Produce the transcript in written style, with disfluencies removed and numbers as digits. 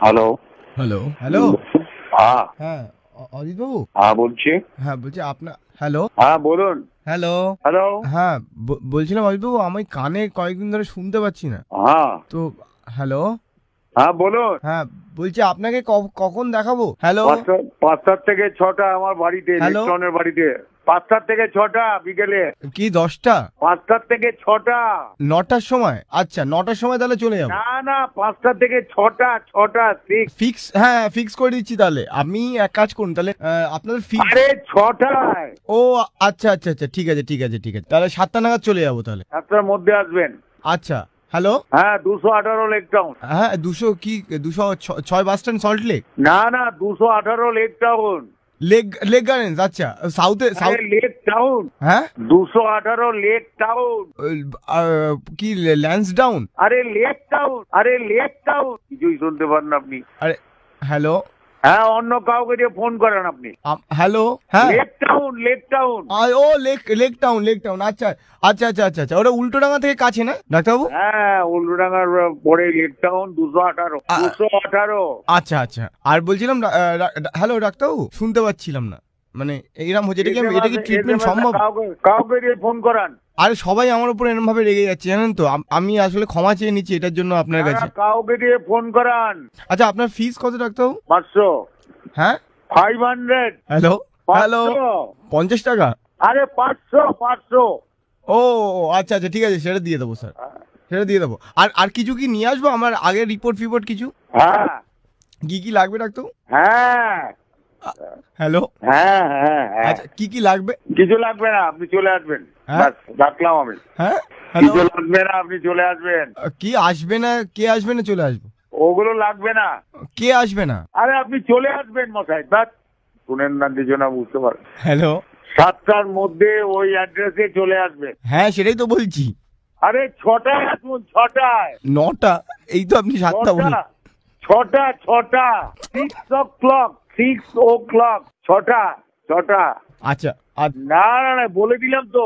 Hello. Hello hello. হ্যাঁ হ্যাঁ, অজিত বাবু। হ্যাঁ বলছি। হ্যাঁ বলছি আপনার, হ্যালো হ্যাঁ বলুন। হ্যালো। হ্যালো। হ্যাঁ, বলছিলাম অজিত বাবু, আমি কানে কয়েকদিন ধরে শুনতে পাচ্ছি না হ্যাঁ তো। হ্যালো। হ্যাঁ বলুন। হ্যাঁ বলছি, আপনাকে কখন দেখাবো? হ্যালো 5টার থেকে 6টা আমার বাড়িতে, হ্যালো। ইলেকট্রনের বাড়িতে। 5টার থেকে 6টা বিকেলে। কি 10টা? 5টার থেকে 6টা। 9টার সময়? আচ্ছা, 9টার সময় তাহলে চলে যাবো। না না, 5টা থেকে 6টা সিক্স। ফিক্স, হ্যাঁ ফিক্স করে দিচ্ছি তাহলে। আপনি এক কাজ করুন তাহলে, আপনাদের ফিক্স। আরে 6টায়। ও আচ্ছা আচ্ছা আচ্ছা, ঠিক আছে ঠিক আছে ঠিক আছে, তাহলে 7টা নাগাদ চলে যাবো তাহলে। 7টার মধ্যে আসবেন। আচ্ছা। হ্যালো। হ্যাঁ 218 লেক টাউন। হ্যাঁ 200 কি, 206 বাস স্ট্যান্ড, সল্ট লেক। না না, 218 lake Town. Lake lake gardens, আচ্ছা সাউথে সাউথ। Lake town. হ্যাঁ 218 লেক টাউন। কি ল্যান্সডাউন? আরে লেক টাউন, আরে লেক টাউন, কিছুই শুনতে পান না আপনি। আরে হ্যালো। হ্যাঁ, অন্য কাউকে দিয়ে ফোন করেন আপনি। হ্যালো। হ্যাঁ লেক টাউন, লেক টাউন। ও লেক লেক টাউন, লেক টাউন, আচ্ছা আচ্ছা আচ্ছা আচ্ছা আচ্ছা, ওটা উল্টোডাঙ্গা থেকে কাছে না ডাক্তারবাবু? হ্যাঁ, উল্টোডাঙ্গার পরে লেক টাউন, 218 218। আচ্ছা আচ্ছা। আর বলছিলাম, হ্যালো ডাক্তারবাবু, শুনতে পাচ্ছিলাম না, মানে এইরকম হচ্ছে, এটা কি ট্রিটমেন্ট সম্ভব? কাউকে দিয়ে ফোন করান। আরে সবাই আমার উপর এরকম ভাবে রেগে যাচ্ছে জানেন তো, আমি আসলে ক্ষমা চেয়ে নিচ্ছি এটার জন্য আপনার কাছে। কাউকে দিয়ে ফোন করান। আচ্ছা, আপনার ফিস কত ডাক্তারবাবু? 500। হ্যাঁ 500। Hello hello. 500। 50 টাকা? আরে 500। ও আচ্ছা আচ্ছা, ঠিক আছে, সেটা দিয়ে দেবো স্যার, সেটা দিয়ে দেবো। আর আর কিছু কি নিয়ে আসবো আমার আগের রিপোর্ট ফিপোর্ট কিছু? হ্যাঁ কি কি লাগবে ডাক্তার? হ্যাঁ হ্যালো। হ্যাঁ হ্যাঁ হ্যাঁ। আচ্ছা, কি কি লাগবে? কিছু লাগবে না, আপনি চলে আসবেন। হ্যাঁ? ব্যাস, রাখলাম আমি। হ্যাঁ হ্যালো। কিছু লাগবে না, আপনি চলে আসবেন। কি আসবে না? কে আসবে না চলে আসবো? ওগুলো লাগবে না। কে আসবে না? আরে আপনি চলে আসবেন মশাই, ব্যাস। শুনেন না, কিছু না, বুঝতে পারেন। হ্যালো। 7টার মধ্যে ওই অ্যাড্রেসে চলে আসবেন। হ্যাঁ সেটাই তো বলছি। আরে 6টায় আসুন, 6টায়। 9টা? এই তো আপনি 7টা বলুন। 6টা 6 o'clock, 6 o'clock, 6টা। আচ্ছা। না না না, বলে দিলাম তো।